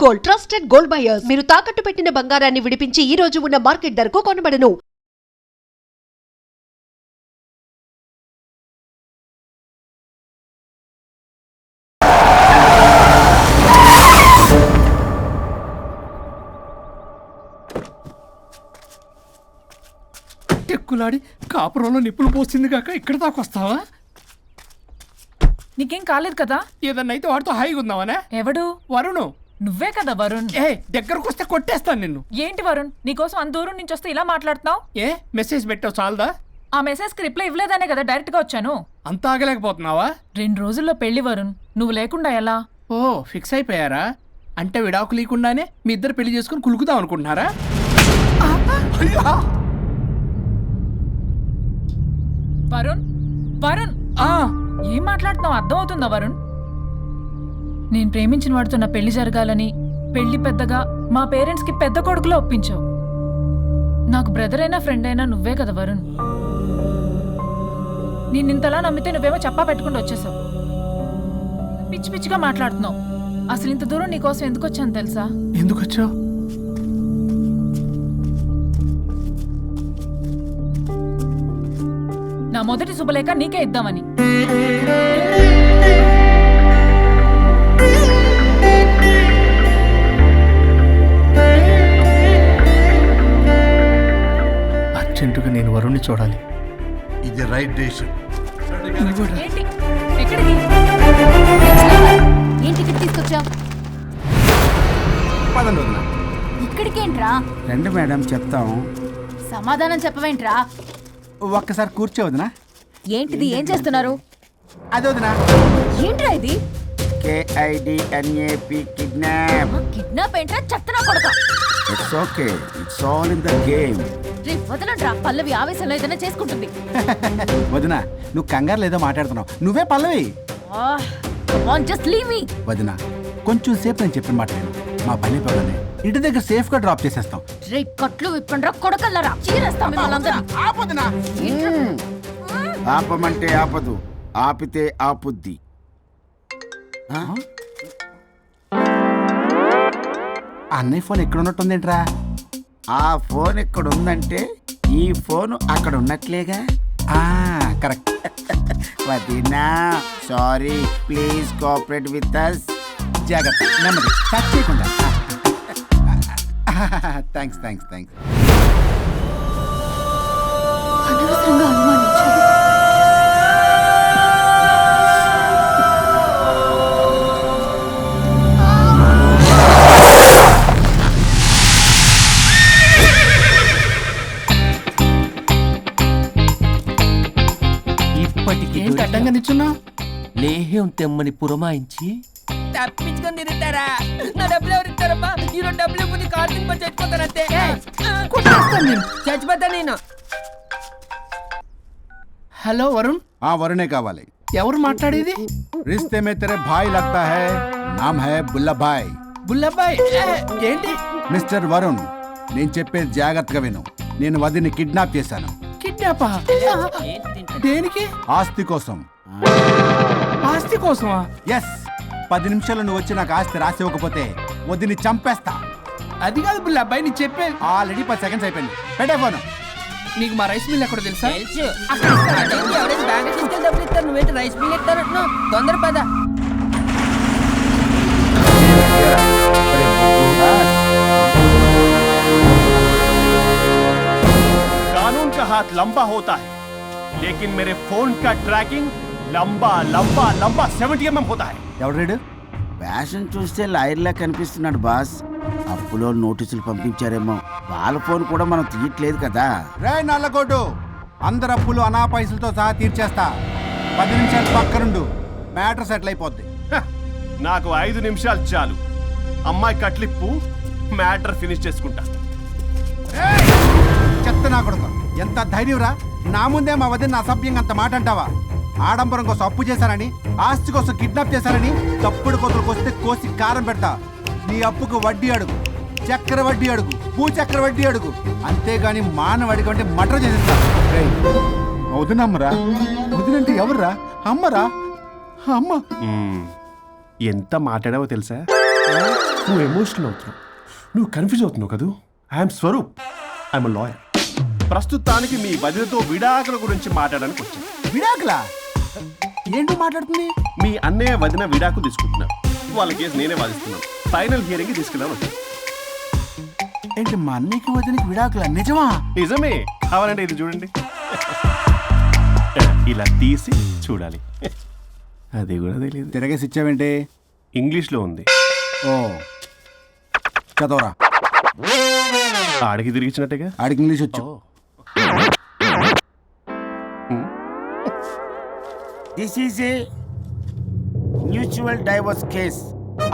Gold, trusted gold buyers. మీరు తాకట్టు పెట్టిన బంగారాన్ని విడిపించి ఈ రోజు ఉన్న మార్కెట్ ధరకు కొనబడను. ఎక్కులాడి కాపురంలో నిప్పులు పోస్తుంది కాక ఇక్కడ దాకా వస్తావా? నీకేం కాలేదు కదా? ఏదన్నా అయితే వాడితో హాయిగా ఉందామనే. ఎవడు? వరుణ్. నువ్వే కదా వరుణ్. దగ్గరకు వస్తే కొట్టేస్తాను నిన్ను. ఏంటి వరుణ్, నీకోసం అంత దూరం నుంచి వస్తే ఇలా మాట్లాడుతున్నావు? మెసేజ్ పెట్టావు చాలదా? ఆ మెసేజ్ కి రిప్లై ఇవ్వలేదనే కదా డైరెక్ట్ గా వచ్చాను. అంత ఆగలేకపోతున్నావా? 2 రోజుల్లో పెళ్లి వరుణ్, నువ్వు లేకుండా ఎలా? ఓ ఫిక్స్ అయిపోయారా? అంటే విడాకు లేకుండానే మీ ఇద్దరు పెళ్లి చేసుకుని కులుకుదాం అనుకుంటున్నారా? వరుణ్ వరుణ్ ఏం మాట్లాడుతున్నావు? అర్థం అవుతుందా వరుణ్? నేను ప్రేమించిన వాడితో నా పెళ్లి జరగాలని పెళ్లి పెద్దగా మా పేరెంట్స్ కి పెద్ద కొడుకులో ఒప్పించావు. నాకు బ్రదర్ అయినా ఫ్రెండ్ అయినా నువ్వే కదా వరుణ్. నేను ఇంతలా నమ్మితే నువ్వేమో చెప్పా పెట్టుకుంటూ వచ్చేసావు. పిచ్చి పిచ్చిగా మాట్లాడుతున్నావు. అసలు ఇంత దూరం నీకోసం ఎందుకు వచ్చాను తెలుసా? ఎందుకు వచ్చావు? నా మొదటి శుభలేఖ నీకే ఇద్దామని. అర్జెంటుగా నేను వరుణ్ణి చూడాలి. ఇది రైట్ డెసిషన్. ఏంటి? ఎక్కడికి? ఏంటి టికెట్ తీసుకొచ్చావు? ఇక్కడికేంట్రా? రండి మేడం చెప్తాం. సమాధానం చెప్పవేంట్రా? ఒక్కసారి కూర్చోవద్దునా? ఏంటిది? ఏం చేస్తున్నారు? అది వదినా. ఏంట్రా ఇది? KIDNAP kidnap. కిడ్నాప్ ఏంట్రా? చెత్తనా కొడక. It's okay, it's all in the game. రే వదలండ్రా, పల్లవి ఆవేశంలో ఏదైనా చేసుకుంటుంది. వదినా నువ్వు కంగారు లేదో మాట్లాడుతున్నావు. నువ్వే పల్లవి. Just leave me. వదినా కొంచెం సేపు నేను చెప్పిన మాట విను. మా పని పగలనే ఇంటి దగ్గర సేఫ్ గా డ్రాప్ చేసేస్తాం. రే కట్లు విప్పండ్రా కొడకల్లరా, చీరేస్తాం మిమ్మల్ని అందరినీ. ఆపమంటే ఆపదు, ఆపితే ఆపుద్ది. అన్నయ్య ఫోన్ ఎక్కడ ఉన్నట్టుందేంట్రా? ఆ ఫోన్ ఎక్కడ ఉందంటే ఈ ఫోన్ అక్కడ ఉన్నట్లేగా. కరెక్ట్. వదినా sorry, please cooperate with us. జాగ్రత్త, నెమ్మది, టచ్ చేయకుండా. Thanks thanks thanks. అనవసరంగా అనుమానించాను. ఇప్పటికి ఏంటి అడ్డంగా నిల్చున్నా? లేహ్యం తెమ్మని పురమాయించి తప్పించుకొని తిరుగుతారా? నా డబ్బులు ఎవరు ఇస్తారమ్మా? ఈరోజు డబ్బులు ఇవ్వని కార్తీక్ పని చచ్చిపోతానంతే. చచ్చిపోతా నేను. హలో వరుణ్. వరుణే కావాలి. ఎవరు మాట్లాడేది? रिश्ते में तेरे भाई लगता है, नाम है बुल्ला भाई. బుల్లబ్బాయ్. ఏంటి? మిస్టర్ వరుణ్, నేను చెప్పేది జాగ్రత్తగా విను. నేను వదిని కిడ్నాప్ చేశాను. కిడ్నాపా? దేనికి? ఆస్తి కోసం. ఆస్తి కోసమా? ఎస్. 10 నిమిషాలు నువ్వు వచ్చి నాకు ఆస్తి రాసి ఇవ్వకపోతే వదిని చంపేస్తా. అది కాదు బుల్లబ్బాయ్, నీ చెప్పే. ఆల్రెడీ 10 సెకండ్స్ అయిపోయింది. పెట్టే ఫోను. నీకు మా రైస్ మిల్ ఎక్కడ తెలుసా? నువ్వేంటి రైస్ మిల్ ఎత్తారంటున్నా? తొందర పద. कानून का हाथ लंबा होता है, लेकिन मेरे फोन का ट्रैकिंग लंबा लंबा लंबा 70 mm होता है. ఎవడు రీడు? ఫ్యాషన్ చూస్తే లాయర్లా కనిపిస్తున్నాడు బాస్. అప్పులో నోటీసులు పంపించారేమో. వాళ్ళ ఫోన్ కూడా మనం తీయట్లేదు కదా. రే నల్లగొడ్డు, అందరు అప్పులు అనా పైసలతో సహా తీర్చేస్తా. 10 నిమిషాలు పక్కనుండు, మ్యాటర్ సెటిల్ అయిపోద్ది. నాకు 5 నిమిషాలు చాలు. అమ్మాయి కట్లిప్పు, మ్యాటర్ ఫినిష్ చేసుకుంటా. చెత్త నా కొడుకు, ఎంత ధైర్యంరా? నా ముందే మా వదిన అసభ్యంగా అంత మాట అంటావా? ఆడంబరం కోసం అప్పు చేశారని, ఆస్తి కోసం కిడ్నాప్ చేశారని తప్పుడు కొతులకు వస్తే కోసి కారం పెడతా. నీ అప్పుకు వడ్డీ అడుగు, చక్కెర వడ్డీ అడుగు, భూచక్ర వడ్డీ అడుగు. అంతేగాని మానవ అడిగి అంటే మటర్ చేసేస్తా. వదినమ్మరా? వదినంటే ఎవర్రా? అమ్మరా? అమ్మ. ఎంత మాట్లాడావో తెలుసా? నువ్వు ఎమోషనల్ అవుతున్నావు, నువ్వు కన్ఫ్యూజ్ అవుతున్నావు కదూ. I'm Swaroop, I'm lawyer. ప్రస్తుతానికి మీ వదినతో విడాకుల గురించి మాట్లాడడానికి వచ్చాను. విడాకులా? ఏంటో మాట్లాడుతుంది? మీ అన్నయ్య వదిన విడాకులు తీసుకుంటున్నారు. వాళ్ళ కేసు నేనే వాదిస్తున్నాను. ఫైనల్ హియరింగ్ తీసుకెళ్ళాను వచ్చాను. ఏంటి మా అన్నయ్యకి వదినకి విడాకులా? నిజమా? నిజమే. కావాలంటే ఇది చూడండి. ఇలా తీసి చూడాలి. అది కూడా తెలియదు. తిరగేసి ఇచ్చావేంటి? ఇంగ్లీష్లో ఉంది. ఓ చదవరా. ఆడికి తిరిగిచ్చినట్టుగా. ఆడికి ఇంగ్లీష్ వచ్చు. This is a mutual divorce case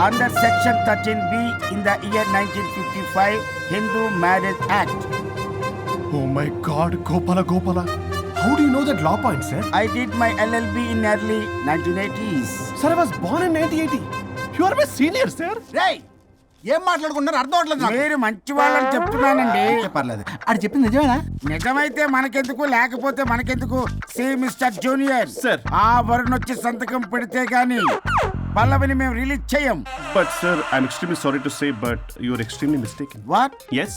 under section 13B in the year 1955 Hindu marriage act. Oh my God, Gopala. How do you know that law point, sir? I did my LLB in early 1980s. Sir, I was born in 1980. You are my senior, sir. రేయ్, ఏం మాట్లాడుకున్నారు అర్థం అవట్లేదు నాకు. మీరు మంచి వాళ్ళని చెప్తున్నానండి. పర్లేదు. ఆడు చెప్పింది నిజమేనా? నిజమైతే మనకెందుకు, లేకపోతే మనకెందుకు? See mister junior, Sir. ఆ వరుణ్ వచ్చి సంతకం పెడితే గాని పల్లవిని మేము రిలీజ్ చేయం. But sir, I'm extremely sorry to say, but you are extremely mistaken. What? Yes.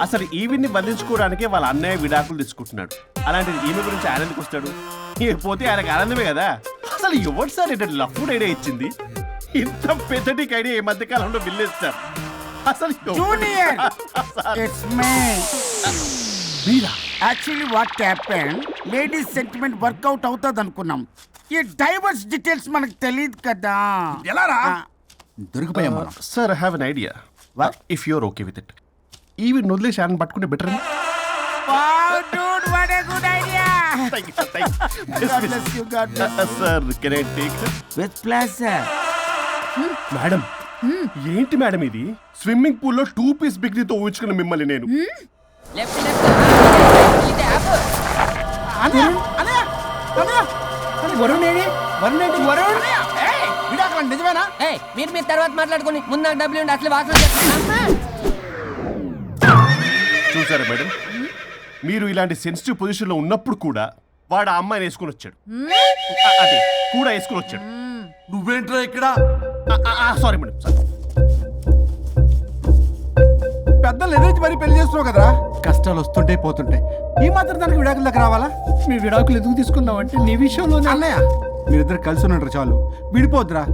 అసలు ఈవిడ్ని బంధించుకోవడానికే వాళ్ళ అన్నయ్య విడాకులు తీసుకుంటున్నాడు. అలాంటిది ఈమె గురించి ఆయన ఎందుకు వస్తాడు? పోతే ఆయనకు ఆనందమే కదా. అసలు ఎవరు సార్ ఇటు లఫ్డ్ ఐడియా ఇచ్చింది? ఇంత పెద్దటికి ఐడియా ఈ మధ్య కాలంలో విల్లేస్తారు. అసలు జూనియర్, ఇట్స్ మీ. మీరా? Actually what happen, ladies sentiment work out అవుతుంది అనుకున్నాం. ఈ డైవర్స్ డీటెయిల్స్ మనకు తెలియదు కదా. ఎలా రా? దొరికిపోయాం మనం. Sir I have an idea. What? If you're okay with it, ఈవిడ్ వదిలేసి ఆయన పట్టుకుంటే బెటర్ అని. Dude, what a good idea. God bless you, God bless you. Sir can I take? With pleasure. Madam, ఏంటి మేడం ఇది? Swimming pool లో 2 piece బిగ్నీతో ఊహించుకున్న మిమ్మల్ని నేను. విడాకులా? నిజమేనా? మీరు తర్వాత మాట్లాడుకుని ముందు నాకు డబ్బులు ఉండి అసలు వాసన చూసారా మేడం, మీరు ఇలాంటి సెన్సిటివ్ పొజిషన్ లో ఉన్నప్పుడు కూడా వాడు ఆ అమ్మాయిని వేసుకుని వచ్చాడు. అదే కూడా వేసుకుని వచ్చాడు. నువ్వేంట్రా ఇక్కడ? Sorry madam, sorry. పెద్దలు ఎదురు మరి పెళ్లి చేస్తున్నావు కదరా. కష్టాలు వస్తుంటే పోతుంటాయి. ఈ మాత్రం దానికి విడాకుల దగ్గర రావాలా? మీ విడాకులు ఎందుకు తీసుకున్నావంటే నీ విషయంలోనే. అన్నయ్య, మీరిద్దరు కలిసి ఉన్నట్టు చాలు. విడిపోద్దురా.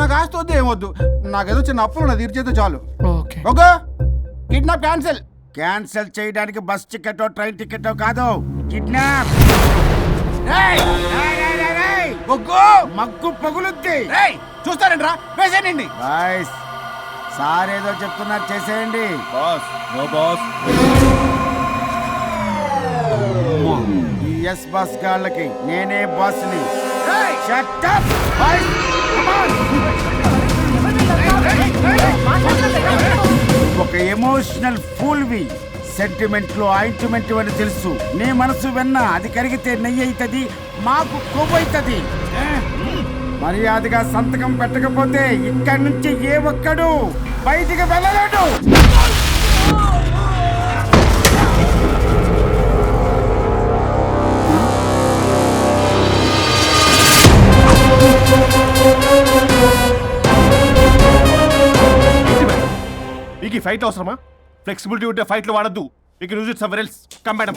నాకు ఆస్తి వద్దు, ఏమొద్దు. నాకేదో చిన్న అప్పులు నా తీర్చేదో చాలు. Okay. Okay, kidnap cancel. Cancel చేయడానికి బస్ టికెట్ ట్రైన్ టికెట్ కాదు, కిడ్నాప్. మగ్గు పగులుద్ది. చూస్తారంట్రా, వేసేయండి. బాయ్స్, సార్ ఏదో చెప్తున్నారు, చేసేయండి. Boss, no boss. ఈ ఎస్ బస్ గాళ్ళకి నేనే బాస్ని. Shut up, boys. Come on. ఒక ఎమోషనల్ ఫూల్వి. సెంటిమెంట్ లో ఆయింట్మెంట్ అని తెలుసు. నీ మనసు వెన్న, అది కరిగితే నెయ్యి అవుతుంది, మాకు కొవ్వు అవుతుంది. మర్యాదగా సంతకం పెట్టకపోతే ఇక్కడి నుంచి ఏ ఒక్కడు బయటికి వెళ్ళలేడు. మీకు ఈ ఫైట్ అవసరమా? ఫ్లెక్సిబిలిటీ ఉంటే ఫైట్ లో వాడద్దు. You can use it somewhere else. Come madam.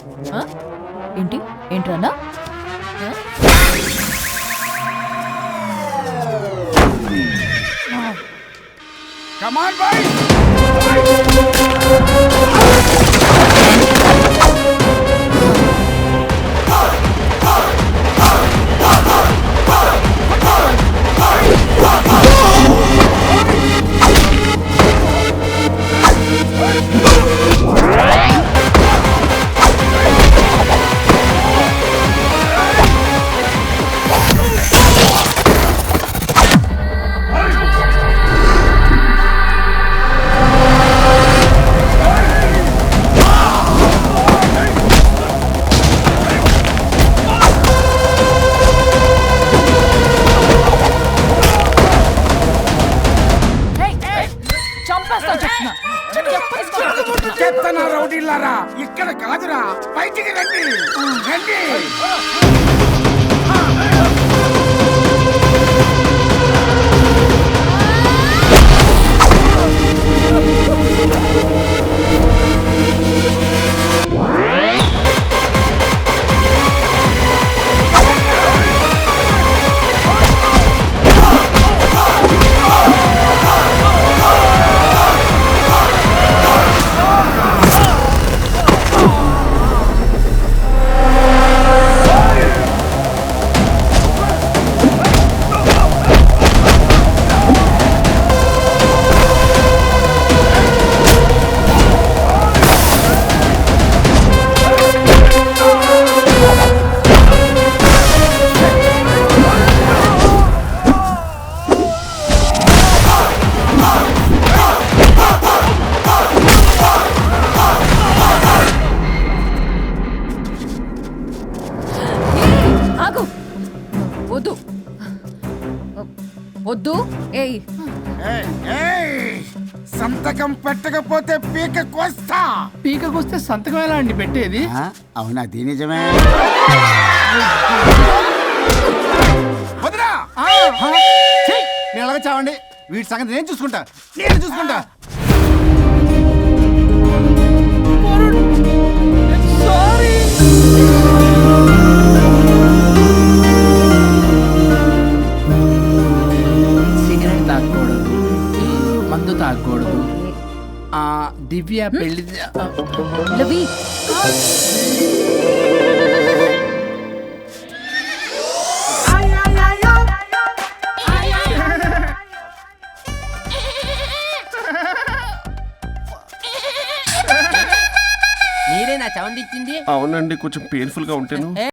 ఏంట్రన్నా? Come on, boys. చెత్తనా రౌడీలారా, ఇక్కడ కాదురా, బయటికి రండి, రండి. చెయ్యి. సంతకం పెట్టకపోతే పీక కోస్తా. పీకకొస్తే సంతకం ఎలా అండి పెట్టేది? అవునా, అది నిజమే. వదినా! ఛీ! నేను అలాగే చావండి. వీటి సంగతి నేను చూసుకుంటా. సిగరెట్ తాగకూడదు, మందు తాగకూడదు. దివ్య పెళ్లి లవి మీరే నా సౌండ్ ఇచ్చింది. అవునండి, కొంచెం పెయిన్ఫుల్ గా ఉంటాను.